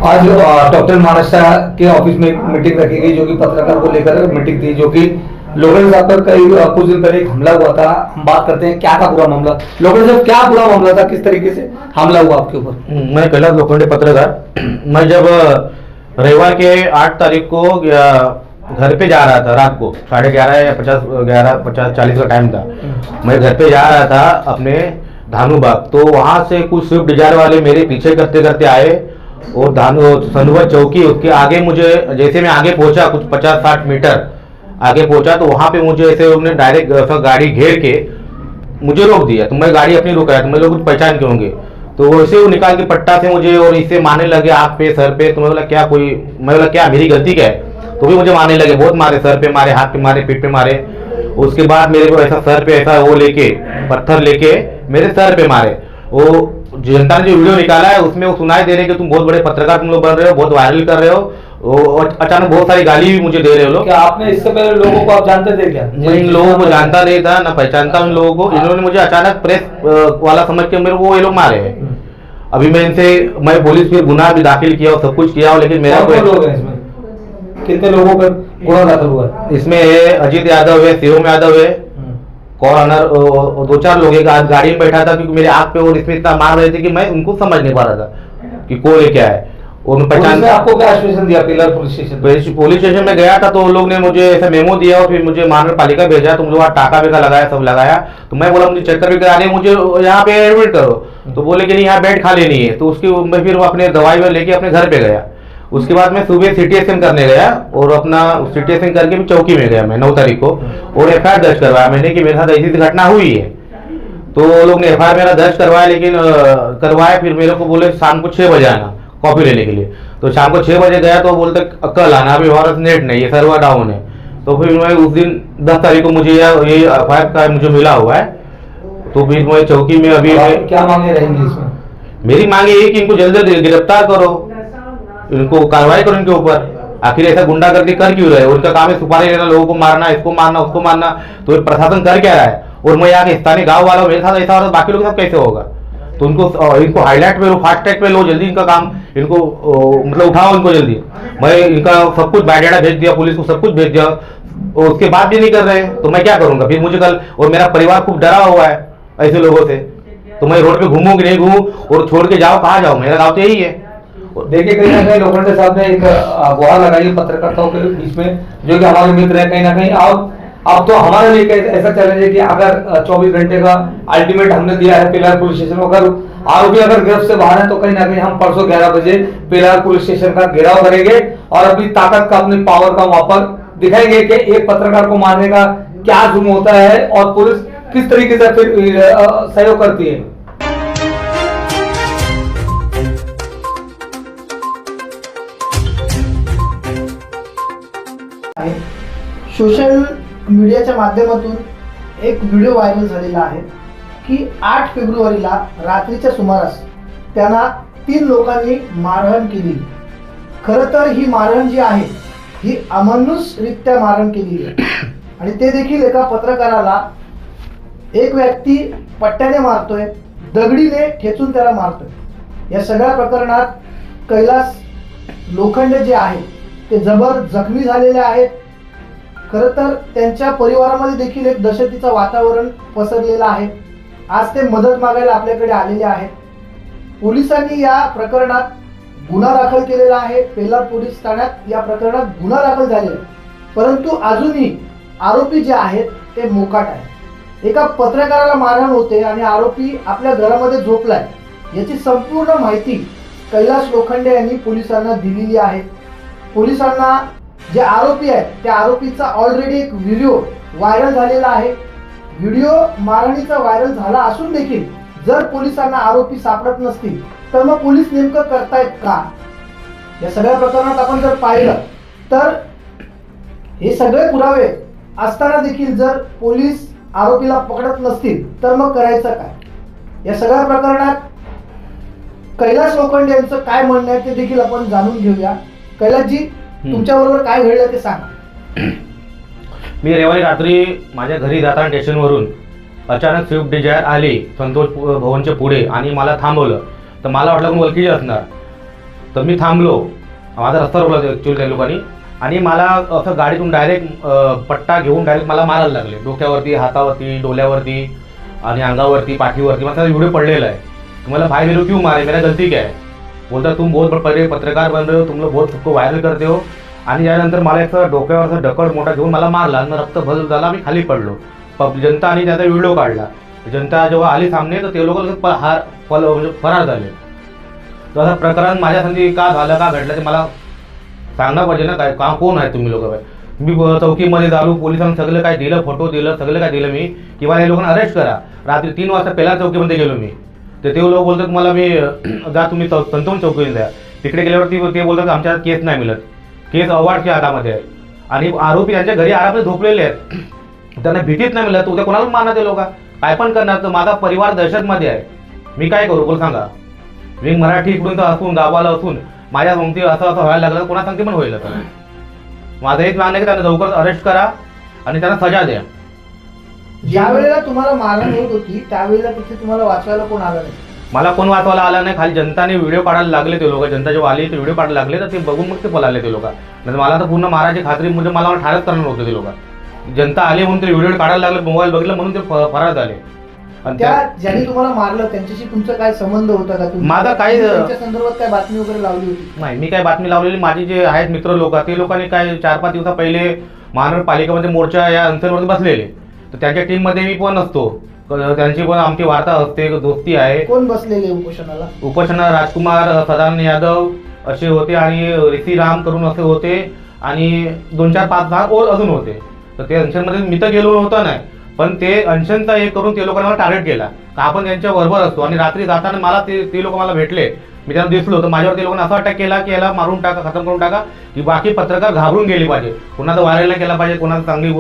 आज डॉक्टर महाराष्ट्र के ऑफिस में एक मीटिंग रखी गई जो कि पत्रकार को लेकर मीटिंग थी, जो कि लोकल साहब पर कई कुछ दिन पहले एक हमला हुआ था। हम बात करते हैं क्या था पूरा मामला, लोकल साहब क्या पूरा मामला था, किस तरीके से हमला हुआ आपके ऊपर? मैं कैलाश लोखंडे पत्रकार। मैं जब रविवार के 8 तारीख को घर पे जा रहा था, रात को 11:30 या 11:50-40 का टाइम था। मैं घर पे जा रहा था अपने धानु बाग, तो वहां से कुछ स्विफ्ट डिजायर वाले मेरे पीछे करते करते आए और सनुवा चौकी उसके आगे, मुझे जैसे मैं आगे पहुंचा कुछ 50-60 मीटर आगे पहुंचा तो वहां पे मुझे ऐसे उन्होंने डायरेक्ट गाड़ी घेर के मुझे रोक दिया। तो मैं गाड़ी अपनी रुकाया, तो मैं लोग कुछ पहचान के होंगे, तो वैसे वो निकाल के पट्टा से मुझे और इसे मारने लगे आँख पे सर पे। तो मैं बोला क्या मेरी गलती क्या है? तो भी मुझे मारने लगे, बहुत मारे, सर पे मारे, हाथ पे मारे, पीठ पे मारे। उसके बाद मेरे को ऐसा सर पे ऐसा वो लेके पत्थर लेके मेरे सर पे मारे। वो जनता ने जो वीडियो निकाला है उसमें वो सुनाई दे रहे हैं कि तुम बहुत बड़े पत्रकार तुम लोग बन रहे हो, बहुत वायरल कर रहे हो। और अचानक बहुत सारी गाली भी मुझे दे रहे हो लोग। क्या आपने इससे पहले लोगों को आप जानते थे क्या? मैं इन लोगों को जानता नहीं था, ना पहचानता उन लोगों को। इन्होंने मुझे अचानक प्रेस वाला समझ के मेरे को ये लोग मारे हैं। अभी मैं पुलिस पे गुनाह भी दाखिल किया और सब कुछ किया, लेकिन मेरा कोई लोग हैं इसमें? कितने लोगों पर गुनाह दाखिल हुआ है? इसमें अजीत यादव है, शिवम यादव है, कॉर्नर 2-4 लोग एक गाड़ी में बैठा था, क्योंकि मेरे आंख पे और इसमें इतना मार रहे थे कि मैं उनको समझ नहीं पा रहा था कि कौन है क्या है। और पहचान आपको क्या आश्वासन दिया pillar police station? Police station में गया था तो उन लोग ने मुझे ऐसा मेमो दिया और फिर मुझे महानगर पालिका भेजा। तुम लोग टाका बेका लगाया, सब लगाया। तो मैं बोला मुझे चक्कर भी करा रहे, मुझे यहाँ पे एडमिट करो। तो बोले कि नहीं यहाँ बेड खाली नहीं है। तो उसकी मैं फिर अपने दवाई में लेके अपने घर पे गया। उसके बाद मैं सुबह सिटी स्कैन करने गया और अपना सिटी स्कैन करके भी चौकी में गया मैं 9 तारीख को, और एफआईआर दर्ज करवाया मैंने कि मेरे साथ ऐसी घटना हुई है। तो लोग ने एफआईआर मेरा दर्ज करवाया, लेकिन करवाया फिर मेरे को बोले शाम को 6 बजे आना कॉपी लेने के लिए। तो शाम को 6 बजे गया तो बोलते कल आना, अभी हमारा नेट नहीं है, सर्वर डाउन है। तो फिर मैं उस दिन 10 तारीख को मुझे ये एफआईआर का मुझे मिला हुआ है। तो फिर मैं चौकी में अभी क्या मांगे रहेंगी इसमें? मेरी मांगे ये कि इनको जल्द जल्द गिरफ्तार करो, इनको कार्रवाई करो इनके ऊपर। आखिर ऐसा गुंडागर्दी कर क्यों रहे? उनका काम है सुपारी लेना, लोगों को मारना, इसको मारना, उसको मारना। तो ये प्रशासन कर क्या रहा है? और मैं यहाँ के स्थानीय गांव वाला मेरे साथ ऐसा हो रहा, बाकी लोग साथ कैसे होगा? तो इनको हाईलाइट पे लो, फास्ट ट्रैक पे लो, जल्दी इनका काम, इनको मतलब उठाओ इनको जल्दी। मैं इनका सब कुछ बायोडाटा भेज दिया, पुलिस को सब कुछ भेज दिया, और उसके बाद भी नहीं कर रहे, तो मैं क्या करूंगा? फिर मुझे कल, और मेरा परिवार खूब डरा हुआ है ऐसे लोगों से, तो मैं रोड पे घूमूं कि नहीं घूमूं, और छोड़ के जाओ कहाँ जाऊं? मेरा गाँव तो यही है। देखिए कहीं ना कहीं लोखंडे साहब ने एक गुहार लगाई पत्रकारिताओं के बीच में, जो कि हमारे मित्र है कहीं ना कहीं। अब तो हमारे लिए ऐसा चैलेंज है कि अगर 24 घंटे का अल्टीमेट हमने दिया है पिलार पुलिस स्टेशन, अगर आरोपी अगर गिरफ्त से बाहर है तो कहीं ना कहीं हम परसों 11 बजे पिलार पुलिस स्टेशन का घेराव करेंगे और अपनी ताकत का, अपनी पावर का वहां पर दिखाएंगे कि एक पत्रकार को मारने का क्या जुर्म होता है और पुलिस किस तरीके से फिर सहयोग करती है। सोशल मीडियाच्या माध्यमातून एक व्हिडिओ व्हायरल झालेला आहे की 8 फेब्रुवारीला रात्रीच्या सुमारास त्यांना 3 लोकांनी मारहाण केली। खरं तर ही मारहाण जी आहे ही अमानुषरित्या मारहाण केली आहे आणि ते देखील एका पत्रकाराला एक व्यक्ती पट्ट्याने मारतोय, दगडीने ठेचून त्याला मारतोय। या सगळ्या प्रकरणात कैलास लोखंडे जे आहेत ते जबर जखमी झालेले आहेत। खरं तर त्यांच्या परिवारामध्ये देखील एक दहशतीचं वातावरण पसरलेलं आहे। आज ते मदत मागायला आपल्याकडे आलेले आहेत। पोलिसांनी या प्रकरणात गुन्हा दाखल केलेला आहे। पेलार पोलीस ठाण्यात या प्रकरणात गुन्हा दाखल झालेला आहे, परंतु अजूनही आरोपी जे आहेत ते मोकाट आहेत। एका पत्रकाराला मारहाण होते आणि आरोपी आपल्या घरामध्ये झोपलाय याची संपूर्ण माहिती कैलास लोखंडे यांनी पोलिसांना दिलेली आहे। पोलिसांना जे आरोपी आहेत त्या आरोपीचा ऑलरेडी एक व्हिडिओ व्हायरल झालेला आहे। व्हिडिओ मारहाणीचा व्हायरल झाला असून देखील जर पोलिसांना आरोपी सापडत नसतील तर मग पोलीस नेमकं करतायत का? या सगळ्या प्रकरणात आपण जर पाहिलं तर हे सगळे पुरावे असताना देखील जर पोलीस आरोपीला पकडत नसतील तर मग करायचं काय? या सगळ्या प्रकरणात कैलास लोखंडे यांचं काय म्हणणं आहे ते देखील आपण जाणून घेऊया। कैलासजी, तुमच्याबरोबर काय घडलं ते सांगा। मी रविवारी रात्री माझ्या घरी जाताना स्टेशनवरून अचानक स्विफ्ट डिझायर आली संतोष भवनच्या पुढे आणि मला थांबवलं। तर मला वाटलं की ओळखीचे असणार, तर मी थांबलो, माझा रस्ता रोखला ॲक्च्युली त्या लोकांनी, आणि मला असं गाडीतून डायरेक्ट पट्टा घेऊन डायरेक्ट मला मारायला लागले, डोक्यावरती, हातावरती, डोल्यावरती आणि अंगावरती, पाठीवरती. माझा व्हिडिओ पडलेला आहे. तुम्हाला भाई मेरे क्यों मारे, मेरा गलती क्या है, बोलता तुम बहुत बड़े पत्रकार बन रहे हो, तुम लोग बहुत सबको व्हायरल करते हो. आणि यानंतर मला एक डोक्यावर असं ढकल मोठा घेऊन मला मारला आणि रक्त भल झाला, मी खाली पडलो. जनता आणि त्याचा व्हिडिओ काढला. जनता जेव्हा आली सामने तर ते लोक म्हणजे फरार झाले. तर असं प्रकरण माझ्या संधी का झालं, का घडलं ते मला सांगणं पाहिजे ना. काय का कोण आहे तुम्ही लोक? मी चौकीमध्ये झालो, पोलिसांनी सगळं काय दिलं, फोटो दिलं, सगळं काय दिलं मी, किंवा या लोकांना अरेस्ट करा. रात्री 3 वाजता पहिल्या चौकीमध्ये गेलो मी. तर ते लोक बोलतात मला, मी जा तुम्ही संतोष चौकीला द्या. तिकडे गेल्यावरती ते बोलतात आमच्या केस नाही मिळत, केस अवॉर्डच्या हातामध्ये आहे. आणि आरोपी त्यांच्या घरी आरामात झोपलेले आहेत, त्यांना भीतीच नाही मिळत. उद्या कोणाला मारणार ते लोक, काय पण करणार. तर माझा परिवार दहशतमध्ये आहे, मी काय करू बोल सांगा. मी मराठी इकडून असून, गावाला असून माझ्या सांगते असं व्हायला लागलं, कोणा सांगते पण होईल. तर माझं हेच मागणं आहे की त्यांना लवकर अरेस्ट करा आणि त्यांना सजा द्या. ज्या वेळेला तुम्हाला मारहाण होत होती त्यावेळेला तिथे तुम्हाला वाचवायला कोण आलं नाही? मला कोण वाचवायला आला नाही. खाली जनताने व्हिडिओ काढायला लागले ते लोक. जनता जेव्हा आली ते व्हिडिओ काढायला लागले, तर ते बघून मग ते पळाले ते लोक. म्हणजे मला तर पूर्ण मारायची खात्री, म्हणजे मला ठारच करणार होतं ते लोक. जनता आली म्हणून ते व्हिडिओ काढायला लागले, मोबाईल बघितलं म्हणून ते फरार झाले. आणि त्या ज्यांनी तुम्हाला मारलं त्यांच्याशी तुमचा काय संबंध होता का? माझा काही त्यांच्या संदर्भात काय बातमी वगैरे लावली होती? नाही, मी काय बातमी लावलेली. माझे जे आहेत मित्र लोक, ते लोकांनी काय 4-5 दिवसा पहिले महानगरपालिकेमध्ये मोर्चा या अंतरवरती बसलेले. तर त्यांच्या टीममध्ये मी पण असतो, त्यांची पण आमची वार्ता असते, दोस्ती आहे. कोण बसलेले उपोषणाला? उपोषणाला राजकुमार, सदानंद यादव असे होते, आणि ऋषी राम करून असे होते, आणि 2-4-5-6 और अजून होते. तर ते अनशनमध्ये मी तर गेलो नव्हता नाही, पण ते अनशनचा हे करून ते लोकांना मला टार्गेट केला का आपण त्यांच्या बरोबर असतो. आणि रात्री जाताना मला ते लोक मला भेटले, मी त्यांना दिसलो, तर माझ्यावर ते लोकांना असा अटॅक केला की याला मारून टाका, खतम करून टाका, की बाकी पत्रकार घाबरून गेले पाहिजे, कोणाचा व्हायरल नाही केला पाहिजे, कोणाला चांगली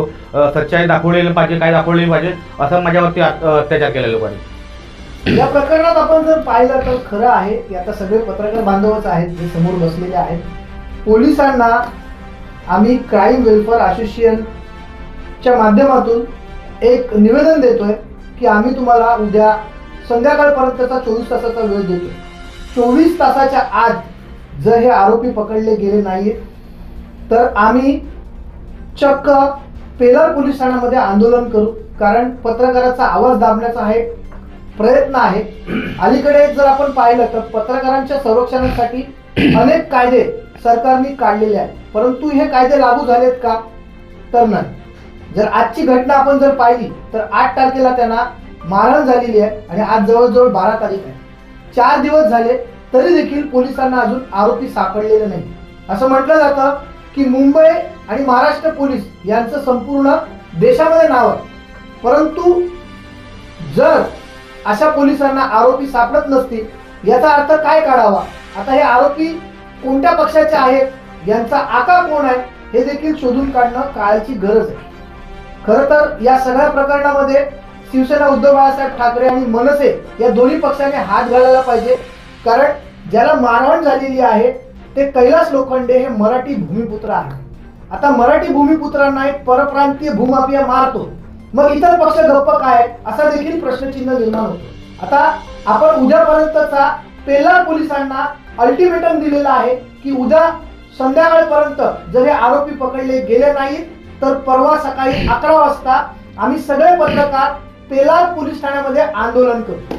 सच्चाई दाखवलेली पाहिजे, काय दाखवलेली पाहिजे, असं माझ्यावरती अत्याचार केलेल्या लोकांनी. या प्रकरणात आपण जर पाहिलं तर खरं आहे की आता सगळे पत्रकार बांधवच आहेत जे समोर बसलेले आहेत. पोलिसांना आम्ही क्राईम वेलफेअर असोसिएशनच्या माध्यमातून एक निवेदन देतोय की आम्ही तुम्हाला उद्या संध्याकाळपर्यंतचा 24 तासाचा वेळ देतोय. 24 तासाच्या आत जर हे आरोपी पकडले गेले नाहीत तर आम्ही चक्क पेलार पोलीस ठाण्यामध्ये आंदोलन करू. कारण पत्रकाराचा आवाज दाबण्याचा हा एक प्रयत्न आहे. अलीकडे जर आपण पाहिलं तर पत्रकारांच्या संरक्षणासाठी अनेक कायदे सरकारने काढलेले आहेत, परंतु हे कायदे लागू झालेत का? तर नाही. जर आजची घटना आपण जर पाहिली तर 8 तारखेला त्यांना मारहाण झालेली आहे आणि आज जवळजवळ 12 तारीख आहे. 4 दिवस झाले तरी देखील पोलिसांना अजून आरोपी सापडलेले नाही. असं म्हटलं जातं की मुंबई आणि महाराष्ट्र पोलीस यांचं संपूर्ण देशामध्ये नाव आहे, परंतु जर अशा पोलिसांना आरोपी सापडत नसतील याचा अर्थ काय काढावा? आता हे आरोपी कोणत्या पक्षाचे आहेत, यांचा आका कोण आहे हे देखील शोधून काढणं काळाची गरज आहे. खरं तर या सगळ्या प्रकरणामध्ये शिवसेना, उद्धव बाळासाहेब ठाकरे आणि मनसे या दोन्ही पक्षांनी हात घालायला पाहिजे. कारण ज्याला मारहाण झालेली आहे ते कैलास लोखंडे हे मराठी भूमिपुत्र आहे. आता मराठी भूमिपुत्रांना एक परप्रांतीय भूमाफिया मारतो, मग इतर पक्ष गप्प काय असा देखील प्रश्नचिन्ह निर्माण होतो. आता आपण उद्यापर्यंतचा पेलार पोलिसांना अल्टिमेटम दिलेला आहे की उद्या संध्याकाळपर्यंत जर हे आरोपी पकडले गेले नाहीत तर परवा सकाळी 11 वाजता आम्ही सगळे पत्रकार पेलार पोलीस ठाण्यामध्ये आंदोलन करू.